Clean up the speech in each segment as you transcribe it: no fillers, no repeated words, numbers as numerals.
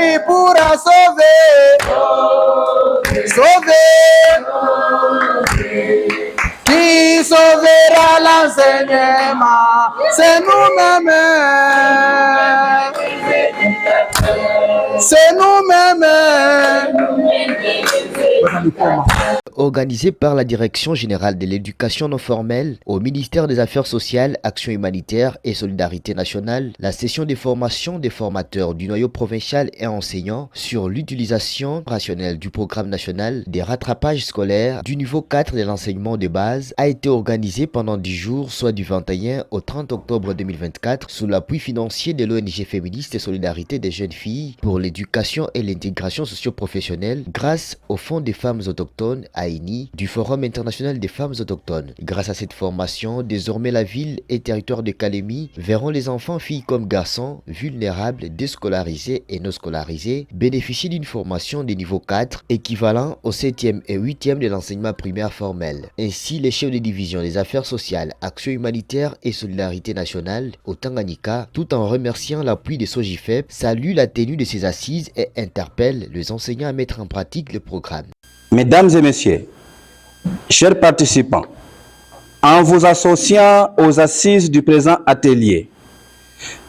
qui pourra sauver, qui sauvera l'enseignement, c'est nous-mêmes. C'est nous-mêmes. Organisé par la Direction générale de l'éducation non formelle au ministère des Affaires sociales, Action humanitaire et Solidarité nationale, la session de formation des formateurs du noyau provincial et enseignants sur l'utilisation rationnelle du programme national des rattrapages scolaires du niveau 4 de l'enseignement de base a été organisée pendant 10 jours, soit du 21 au 30 octobre 2024, sous l'appui financier de l'ONG féministe et Solidarité des jeunes filles pour l'éducation et l'intégration socio-professionnelle grâce au Fonds des femmes autochtones AINI du Forum international des femmes autochtones. Grâce à cette formation, désormais la ville et territoire de Kalemi verront les enfants, filles comme garçons, vulnérables, déscolarisés et non scolarisés, bénéficier d'une formation de niveau 4 équivalent au 7e et 8e de l'enseignement primaire formel. Ainsi, les chefs de division des affaires sociales, Action humanitaire et Solidarité nationale au Tanganyika, tout en remerciant l'appui des SOGIFEP, saluent la tenue de ces assises et interpellent les enseignants à mettre en pratique le programme. Mesdames et messieurs, chers participants, en vous associant aux assises du présent atelier,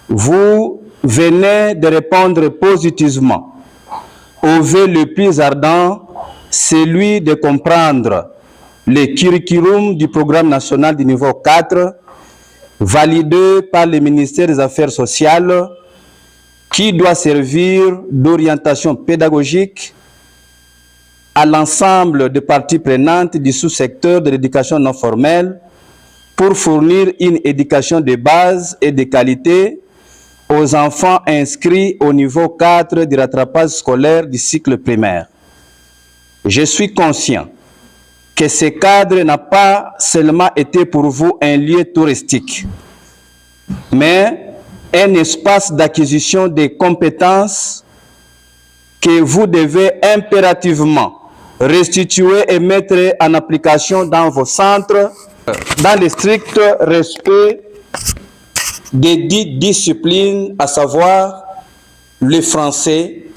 vous venez de répondre positivement au vœu le plus ardent, celui de comprendre le curriculum du programme national du niveau 4, validé par le ministère des Affaires sociales, qui doit servir d'orientation pédagogique à l'ensemble des parties prenantes du sous-secteur de l'éducation non formelle pour fournir une éducation de base et de qualité aux enfants inscrits au niveau 4 du rattrapage scolaire du cycle primaire. Je suis conscient que ce cadre n'a pas seulement été pour vous un lieu touristique, mais un espace d'acquisition des compétences que vous devez impérativement restituer et mettre en application dans vos centres, dans le strict respect des 10 disciplines, à savoir le français,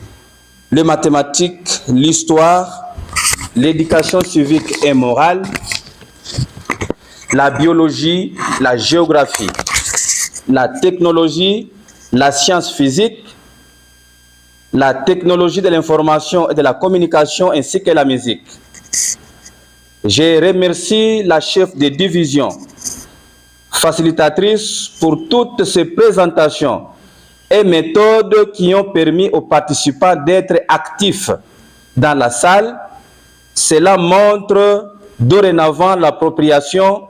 les mathématiques, l'histoire, l'éducation civique et morale, la biologie, la géographie, la technologie, la science physique, la technologie de l'information et de la communication ainsi que la musique. Je remercie la chef de division, facilitatrice pour toutes ces présentations et méthodes qui ont permis aux participants d'être actifs dans la salle. Cela montre dorénavant l'appropriation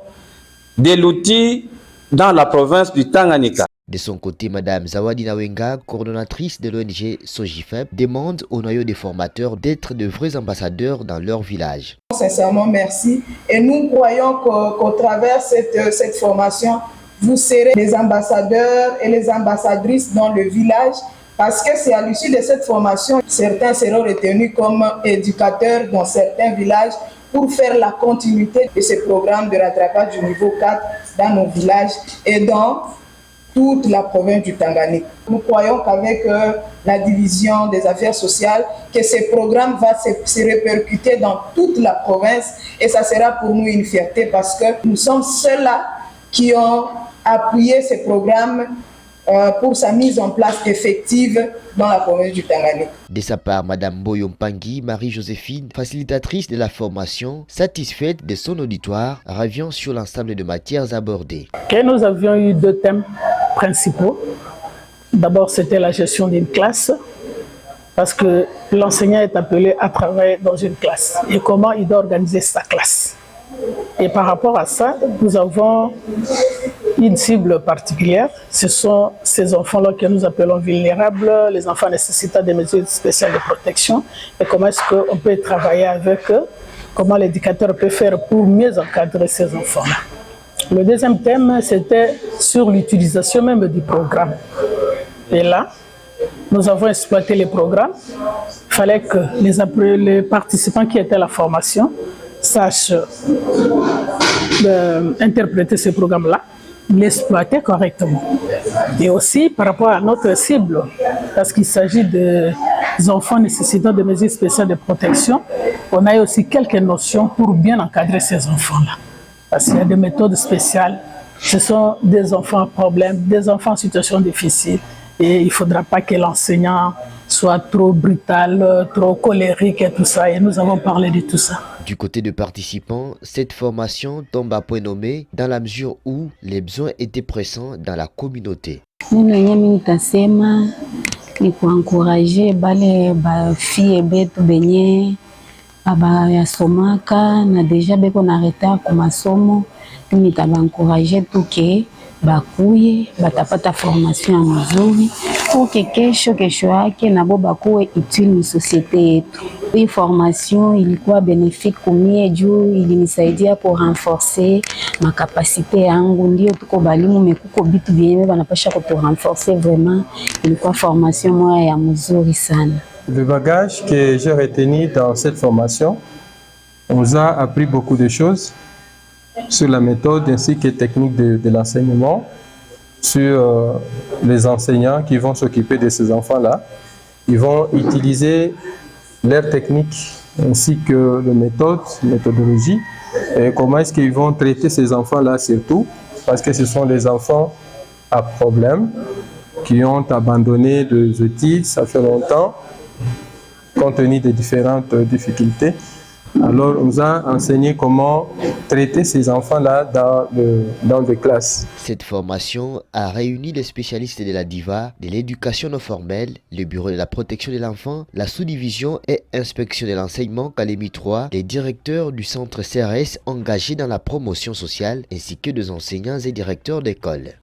de l'outil dans la province du Tanganyika. De son côté, Madame Zawadi Nawenga, coordonnatrice de l'ONG SOGIFEP, demande aux noyaux des formateurs d'être de vrais ambassadeurs dans leur village. Sincèrement, merci. Et nous croyons qu'au travers de cette formation, vous serez les ambassadeurs et les ambassadrices dans le village, parce que c'est à l'issue de cette formation, certains seront retenus comme éducateurs dans certains villages pour faire la continuité de ce programme de rattrapage du niveau 4 dans nos villages et dans toute la province du Tanganyika. Nous croyons qu'avec la division des affaires sociales, que ce programme va se répercuter dans toute la province et ça sera pour nous une fierté parce que nous sommes ceux-là qui ont appuyé ce programme pour sa mise en place effective dans la province du Tanganyika. De sa part, Madame Boyompangi, Marie-Joséphine, facilitatrice de la formation, satisfaite de son auditoire, revient sur l'ensemble de matières abordées. Et nous avions eu 2 thèmes principaux. D'abord, c'était la gestion d'une classe, parce que l'enseignant est appelé à travailler dans une classe et comment il doit organiser sa classe. Et par rapport à ça, nous avons une cible particulière. Ce sont ces enfants-là que nous appelons vulnérables, les enfants nécessitant des mesures spéciales de protection. Et comment est-ce qu'on peut travailler avec eux, comment l'éducateur peut faire pour mieux encadrer ces enfants-là. Le deuxième thème, c'était sur l'utilisation même du programme. Et là, nous avons exploité les programmes. Il fallait que les participants qui étaient à la formation sachent interpréter ce programme-là, l'exploiter correctement. Et aussi par rapport à notre cible, parce qu'il s'agit de enfants nécessitant des mesures spéciales de protection, on a aussi quelques notions pour bien encadrer ces enfants-là. Parce qu'il y a des méthodes spéciales. Ce sont des enfants à problème, des enfants en situation difficile. Et il ne faudra pas que l'enseignant soit trop brutal, trop colérique et tout ça. Et nous avons parlé de tout ça. Du côté des participants, cette formation tombe à point nommé dans la mesure où les besoins étaient pressants dans la communauté. Ni kuencourager bale bafie betu benye abayasomaka na deja beko na retard ku masomo, nitabaencourager tu ke bakuye batapata formation ya mzuri pour que kesho yake nabo bakuwe utile mu societe yetu. Hii formation ilikuwa benefique kumie juu ilinisaidia pour renforcer makapasite yangu, ndio tuko balimu mekuko bitu vyenye banapasha ko renforcer vraiment. Ilikuwa formation moya ya mzuri sana. Le bagage que j'ai retenu dans cette formation, on nous a appris beaucoup de choses sur la méthode ainsi que technique de l'enseignement, sur les enseignants qui vont s'occuper de ces enfants-là. Ils vont utiliser leurs techniques ainsi que les méthodologie, et comment est-ce qu'ils vont traiter ces enfants-là surtout, parce que ce sont les enfants à problème qui ont abandonné des études, ça fait longtemps, compte tenu des différentes difficultés. Alors, on nous a enseigné comment traiter ces enfants-là dans des classes. Cette formation a réuni les spécialistes de la DIVA, de l'éducation non formelle, le bureau de la protection de l'enfant, la sous-division et inspection de l'enseignement Calémie 3, les directeurs du centre CRS engagés dans la promotion sociale, ainsi que des enseignants et directeurs d'école.